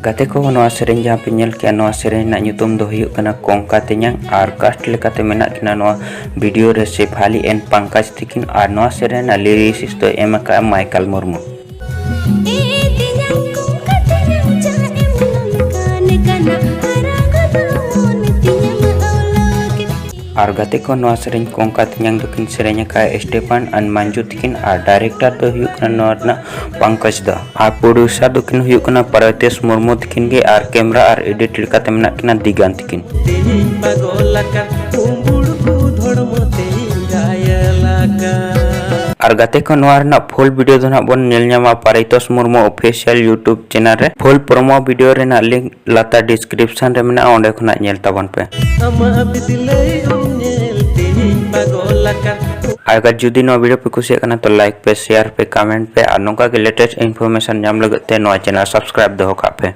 गाते को नवा सेरेन जहाँ पे नेल के नवा सेरेन ना nyutum do huyuk kana kongka tenyang ar cast lekate menak kena नवा वीडियो रे शेफाली एंड पंकज तिकिन आर नवा सेरेन ना लिरिसिस्ट तो एमका माइकल मुर्मू आर गाते को नवा सेरेन कोंका तिnyang दुकिन सेरेन का स्टेफन अन मंजू तिकिन आर डायरेक्टर तो हुयुक कना नवा पंकज दा आर प्रोड्यूसर दुकिन हुयुक कना परतेश मुर्मू तिकिन गे आर कैमरा आर एडिट लेकाते मेनाक कना दिगान तिकिन आर गाते को नवा रना फुल वीडियो दो ना बोन नेल ᱧᱟᱢᱟ Partesh Murmu official YouTube channel रे फुल प्रोमो वीडियो रेना लिंक लाता डिस्क्रिप्शन रे मेना ओंडे खुना नेल ताबन पे अगर जुदी नवा वीडियो पे खुशी करना तो लाइक पे शेयर पे कमेंट पे और नोका के लेटेस्ट इन्फॉर्मेशन नाम लगते नवा चैनल सब्सक्राइब दो पे।